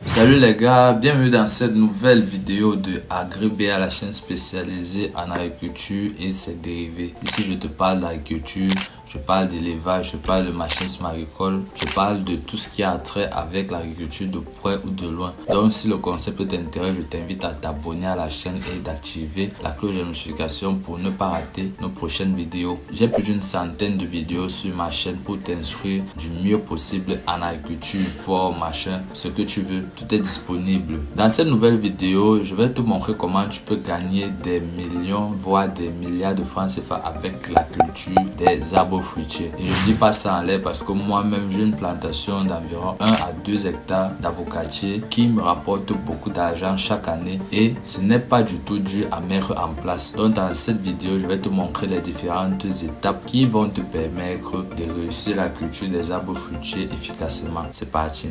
Salut les gars, bienvenue dans cette nouvelle vidéo de AgriBA, la chaîne spécialisée en agriculture et ses dérivés. Ici je te parle d'agriculture, je parle d'élevage, je parle de machinisme agricole, je parle de tout ce qui a trait avec l'agriculture de près ou de loin. Donc si le concept t'intéresse, je t'invite à t'abonner à la chaîne et d'activer la cloche de notification pour ne pas rater nos prochaines vidéos. J'ai plus d'une centaine de vidéos sur ma chaîne pour t'instruire du mieux possible en agriculture, pour machin, ce que tu veux, tout est disponible. Dans cette nouvelle vidéo, je vais te montrer comment tu peux gagner des millions, voire des milliards de francs CFA avec la culture des arbres fruitiers. Et je dis pas ça en l'air parce que moi-même j'ai une plantation d'environ 1 à 2 hectares d'avocatiers qui me rapporte beaucoup d'argent chaque année et ce n'est pas du tout dû à mettre en place. Donc dans cette vidéo, je vais te montrer les différentes étapes qui vont te permettre de réussir la culture des arbres fruitiers efficacement. C'est parti.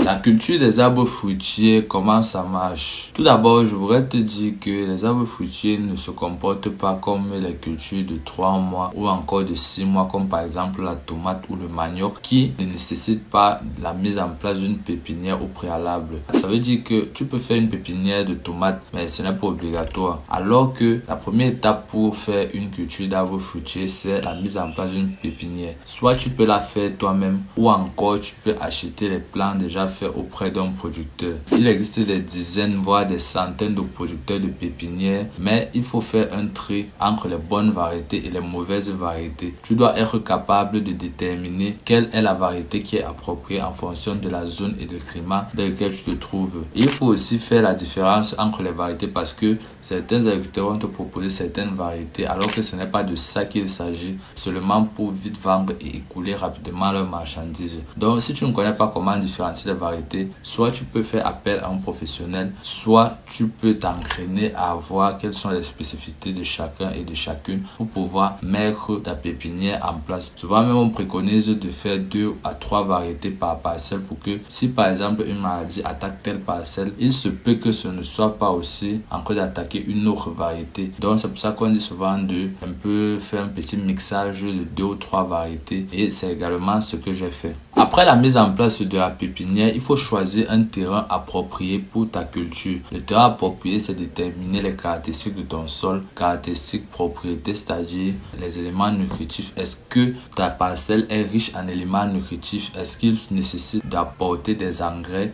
La culture des arbres fruitiers, comment ça marche? Tout d'abord, je voudrais te dire que les arbres fruitiers ne se comportent pas comme les cultures de 3 mois ou encore de 6 mois, comme par exemple la tomate ou le manioc, qui ne nécessitent pas la mise en place d'une pépinière au préalable. Ça veut dire que tu peux faire une pépinière de tomates, mais ce n'est pas obligatoire. Alors que la première étape pour faire une culture d'arbres fruitiers, c'est la mise en place d'une pépinière. Soit tu peux la faire toi-même, ou encore tu peux acheter les plants déjà faits auprès d'un producteur. Il existe des dizaines voire des centaines de producteurs de pépinières, mais il faut faire un tri entre les bonnes variétés et les mauvaises variétés. Tu dois être capable de déterminer quelle est la variété qui est appropriée en fonction de la zone et du climat dans lequel tu te trouves. Il faut aussi faire la différence entre les variétés parce que certains agriculteurs vont te proposer certaines variétés alors que ce n'est pas de ça qu'il s'agit, seulement pour vite vendre et écouler rapidement leurs marchandises. Donc si tu ne connais pas comment différencier les variétés, soit tu peux faire appel à un professionnel, soit tu peux t'entraîner à voir quelles sont les spécificités de chacun et de chacune pour pouvoir mettre ta pépinière en place. Souvent même on préconise de faire 2 à 3 variétés par parcelle pour que si par exemple une maladie attaque telle parcelle, il se peut que ce ne soit pas aussi en train d'attaquer une autre variété. Donc c'est pour ça qu'on dit souvent de un peu faire un petit mixage de 2 ou 3 variétés et c'est également ce que j'ai fait. Après la mise en place de la pépinière, il faut choisir un terrain approprié pour ta culture. Le terrain approprié, c'est déterminer les caractéristiques de ton sol, caractéristiques, propriétés, c'est-à-dire les éléments nutritifs. Est-ce que ta parcelle est riche en éléments nutritifs? Est-ce qu'il nécessite d'apporter des engrais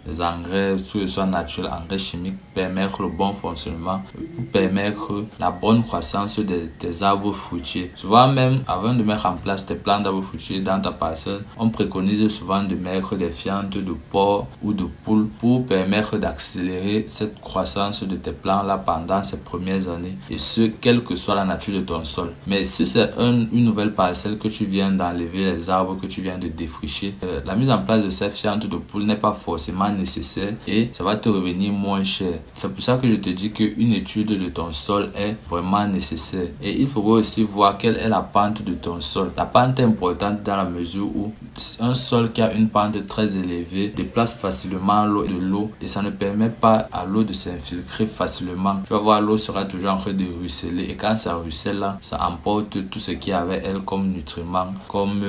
soit naturels, engrais chimiques, permettre le bon fonctionnement, pour permettre la bonne croissance des arbres fruitiers. Souvent même, avant de mettre en place tes plants d'arbres fruitiers dans ta parcelle, on préconise souvent de mettre des fientes de porc ou de poule pour permettre d'accélérer cette croissance de tes plants là pendant ces premières années, et ce quelle que soit la nature de ton sol. Mais si c'est une nouvelle parcelle que tu viens d'enlever, les arbres que tu viens de défricher, la mise en place de ces fientes de poule n'est pas forcément nécessaire et ça va te revenir moins cher. C'est pour ça que je te dis qu'une étude de ton sol est vraiment nécessaire, et il faudra aussi voir quelle est la pente de ton sol. La pente est importante dans la mesure où un sol qui a une pente très élevée déplace facilement l'eau et ça ne permet pas à l'eau de s'infiltrer facilement. Tu vas voir, l'eau sera toujours en train de ruisseler, et quand ça ruisselle là, ça emporte tout ce qu'il y avait elle comme nutriments, comme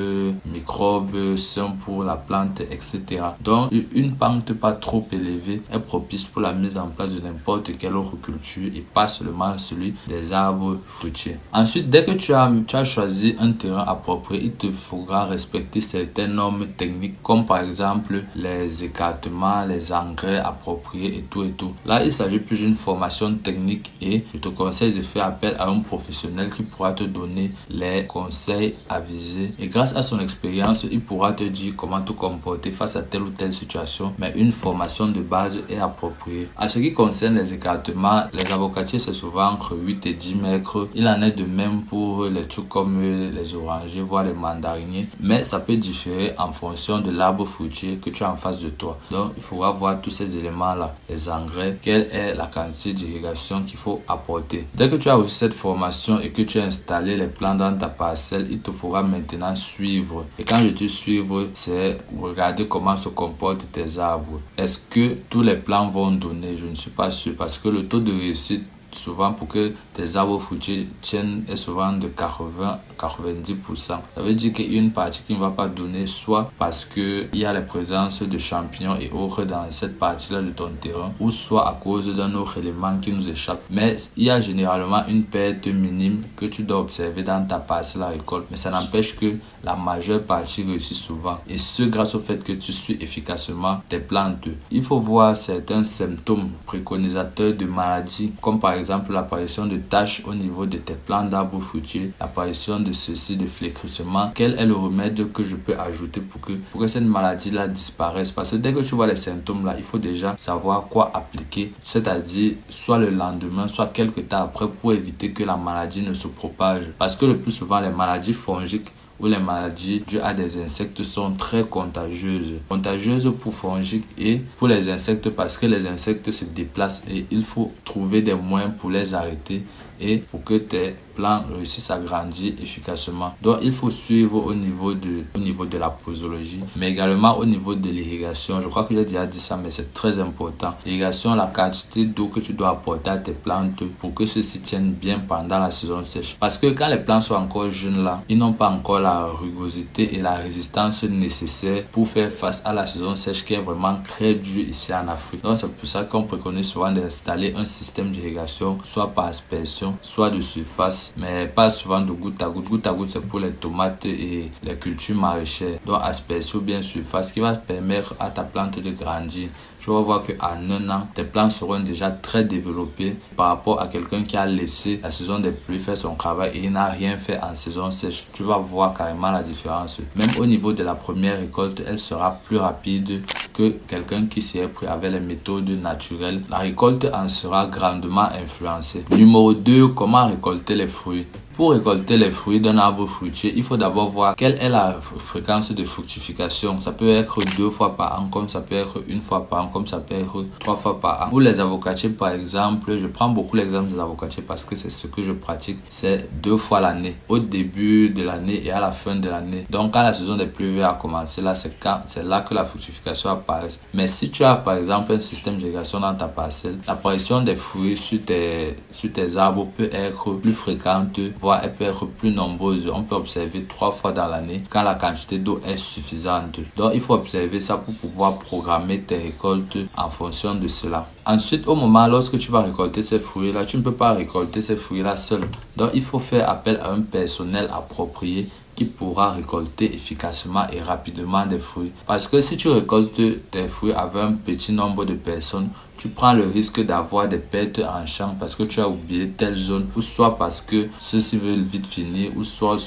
microbes sains pour la plante, etc. Donc une pente pas trop élevée est propice pour la mise en place de n'importe quelle autre culture et pas seulement celui des arbres fruitiers. Ensuite, dès que tu as choisi un terrain approprié, il te faudra respecter certaines normes techniques comme par exemple les écartements, les engrais appropriés et tout. Là, il s'agit plus d'une formation technique et je te conseille de faire appel à un professionnel qui pourra te donner les conseils avisés. Et grâce à son expérience, il pourra te dire comment te comporter face à telle ou telle situation. Mais une formation de base est appropriée. En ce qui concerne les écartements, les avocatiers, c'est souvent entre 8 et 10 mètres. Il en est de même pour les trucs comme les orangers, voire les mandariniers. Mais ça peut différer en fonction de l'arbre fruitier que tu as en face de toi. Donc, il faudra voir tous ces éléments-là. Les engrais, quelle est la quantité d'irrigation qu'il faut apporter. Dès que tu as reçu cette formation et que tu as installé les plants dans ta parcelle, il te faudra maintenant suivre. Et quand je dis suivre, c'est regarder comment se comportent tes arbres. Est-ce que tous les plants vont donner? Je ne suis pas sûr parce que le taux de réussite souvent pour que tes arbres fruitiers tiennent est souvent de 80-90%. Ça veut dire qu'il y a une partie qui ne va pas donner, soit parce qu'il y a la présence de champignons et autres dans cette partie-là de ton terrain, ou soit à cause d'un autre élément qui nous échappe. Mais il y a généralement une perte minime que tu dois observer dans ta parcelle à récolte. Mais ça n'empêche que la majeure partie réussit souvent. Et ce grâce au fait que tu suis efficacement tes plantes. Il faut voir certains symptômes préconisateurs de maladies, comme par exemple l'apparition de taches au niveau de tes plantes d'arbres fruitiers, l'apparition de ceci, de flétrissement. Quel est le remède que je peux ajouter pour que cette maladie-là disparaisse? Parce que dès que tu vois les symptômes là, il faut déjà savoir quoi appliquer, c'est-à-dire soit le lendemain, soit quelques temps après, pour éviter que la maladie ne se propage. Parce que le plus souvent, les maladies fongiques ou les maladies dues à des insectes sont très contagieuses. Contagieuses pour fongiques et pour les insectes parce que les insectes se déplacent et il faut trouver des moyens pour les arrêter et pour que tes plants réussissent à grandir efficacement. Donc il faut suivre au niveau de la posologie, mais également au niveau de l'irrigation. Je crois que j'ai déjà dit ça, mais c'est très important. L'irrigation, la quantité d'eau que tu dois apporter à tes plantes pour que ceux-ci tiennent bien pendant la saison sèche. Parce que quand les plants sont encore jeunes là, ils n'ont pas encore la rugosité et la résistance nécessaire pour faire face à la saison sèche qui est vraiment très dure ici en Afrique. Donc c'est pour ça qu'on préconise souvent d'installer un système d'irrigation, soit par aspersion, soit de surface, mais pas souvent de goutte à goutte. Goutte à goutte, c'est pour les tomates et les cultures maraîchères. Donc aspersion ou bien surface qui va permettre à ta plante de grandir. Tu vas voir qu'en un an, tes plants seront déjà très développés par rapport à quelqu'un qui a laissé la saison des pluies faire son travail et il n'a rien fait en saison sèche. Tu vas voir carrément la différence. Même au niveau de la première récolte, elle sera plus rapide que quelqu'un qui s'y est pris avec les méthodes naturelles. La récolte en sera grandement influencée. Numéro 2, comment récolter les fruits? Pour récolter les fruits d'un arbre fruitier, il faut d'abord voir quelle est la fréquence de fructification. Ça peut être 2 fois par an, comme ça peut être 1 fois par an, comme ça peut être 3 fois par an. Pour les avocatiers, par exemple, je prends beaucoup l'exemple des avocatiers parce que c'est ce que je pratique. C'est 2 fois l'année, au début de l'année et à la fin de l'année. Donc, quand la saison des pluies va commencer, là, c'est là que la fructification apparaît. Mais si tu as, par exemple, un système d'irrigation dans ta parcelle, l'apparition des fruits sur tes arbres peut être plus fréquente, voire elle peut être plus nombreuse. On peut observer 3 fois dans l'année quand la quantité d'eau est suffisante. Donc, il faut observer ça pour pouvoir programmer tes récoltes en fonction de cela. Ensuite, au moment lorsque tu vas récolter ces fruits-là, tu ne peux pas récolter ces fruits-là seul. Donc, il faut faire appel à un personnel approprié qui pourra récolter efficacement et rapidement des fruits. Parce que si tu récoltes tes fruits avec un petit nombre de personnes, tu prends le risque d'avoir des pertes en champ parce que tu as oublié telle zone, ou soit parce que ceux-ci veulent vite finir, ou soit.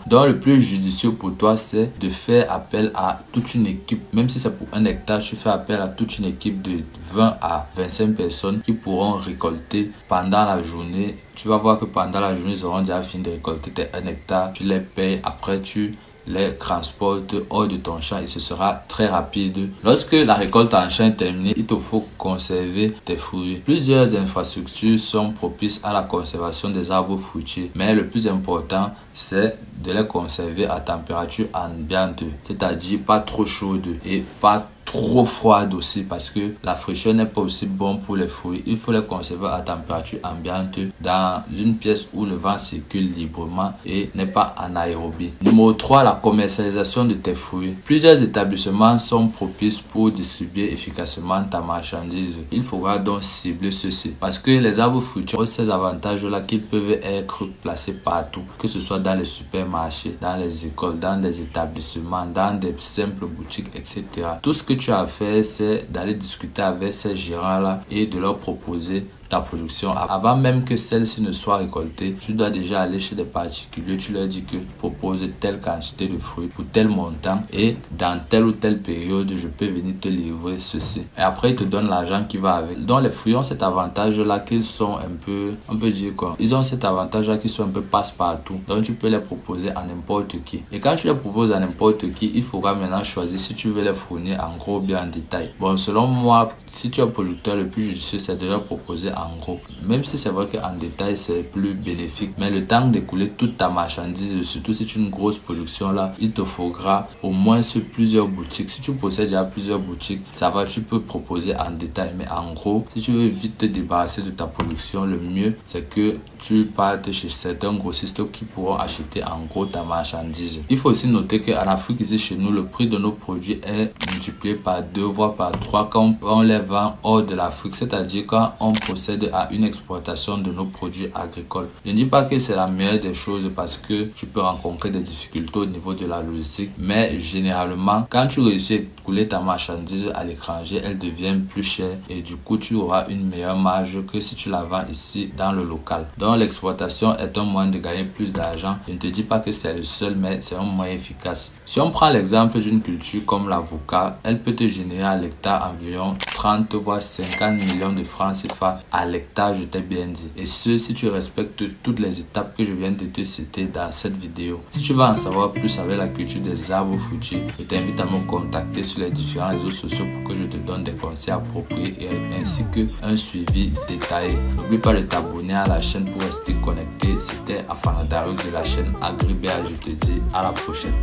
Donc le plus judicieux pour toi, c'est de faire appel à toute une équipe. Même si c'est pour 1 hectare, tu fais appel à toute une équipe de 20 à 25 personnes qui pourront récolter pendant la journée. Tu vas voir que pendant la journée, ils auront déjà fini de récolter tes 1 hectare. Tu les payes, après tu les transporte hors de ton champ et ce sera très rapide. Lorsque la récolte en champ est terminée, il te faut conserver tes fruits. Plusieurs infrastructures sont propices à la conservation des arbres fruitiers, mais le plus important, c'est de les conserver à température ambiante, c'est-à-dire pas trop chaude et pas trop froide aussi, parce que la fraîcheur n'est pas aussi bon pour les fruits. Il faut les conserver à température ambiante dans une pièce où le vent circule librement et n'est pas anaérobie. Numéro 3, la commercialisation de tes fruits. Plusieurs établissements sont propices pour distribuer efficacement ta marchandise. Il faudra donc cibler ceci, parce que les arbres fruitiers ont ces avantages-là qu'ils peuvent être placés partout, que ce soit dans les supermarchés, dans les écoles, dans les établissements, dans des simples boutiques, etc. Tout ce que tu as à faire, c'est d'aller discuter avec ces gérants-là et de leur proposer ta production. Avant même que celle-ci ne soit récoltée, tu dois déjà aller chez des particuliers, tu leur dis que tu proposes telle quantité de fruits pour tel montant et dans telle ou telle période, je peux venir te livrer ceci. Et après, ils te donnent l'argent qui va avec. Donc, les fruits ont cet avantage-là qu'ils sont un peu, on peut dire quoi, ils ont cet avantage-là qu'ils sont un peu passe-partout. Donc, tu peux les proposer à n'importe qui. Et quand tu les proposes à n'importe qui, il faudra maintenant choisir si tu veux les fournir en gros ou bien en détail. Bon, selon moi, si tu es producteur, le plus judicieux, c'est de les proposer en gros. Même si c'est vrai qu'en détail c'est plus bénéfique, mais le temps d'écouler toute ta marchandise, surtout si c'est une grosse production là, il te faudra au moins sur plusieurs boutiques. Si tu possèdes déjà plusieurs boutiques, ça va, tu peux proposer en détail. Mais en gros, si tu veux vite te débarrasser de ta production, le mieux c'est que tu partes chez certains grossistes qui pourront acheter en gros ta marchandise. Il faut aussi noter qu'en Afrique, ici chez nous, le prix de nos produits est multiplié par 2 voire par 3 quand on les vend hors de l'Afrique, c'est-à-dire quand on procède à une exportation de nos produits agricoles. Je ne dis pas que c'est la meilleure des choses parce que tu peux rencontrer des difficultés au niveau de la logistique, mais généralement quand tu réussis à écouler ta marchandise à l'étranger, elle devient plus chère et du coup tu auras une meilleure marge que si tu la vends ici dans le local. Donc l'exportation est un moyen de gagner plus d'argent. Je ne te dis pas que c'est le seul, mais c'est un moyen efficace. Si on prend l'exemple d'une culture comme l'avocat, elle peut te générer à l'hectare environ 30 voire 50 millions de francs CFA à l'hectare, je t'ai bien dit. Et ce, si tu respectes toutes les étapes que je viens de te citer dans cette vidéo. Si tu veux en savoir plus avec la culture des arbres fruitiers, je t'invite à me contacter sur les différents réseaux sociaux pour que je te donne des conseils appropriés ainsi qu'un suivi détaillé. N'oublie pas de t'abonner à la chaîne pour rester connecté. C'était Afana Darius de la chaîne AgriBA. Je te dis à la prochaine.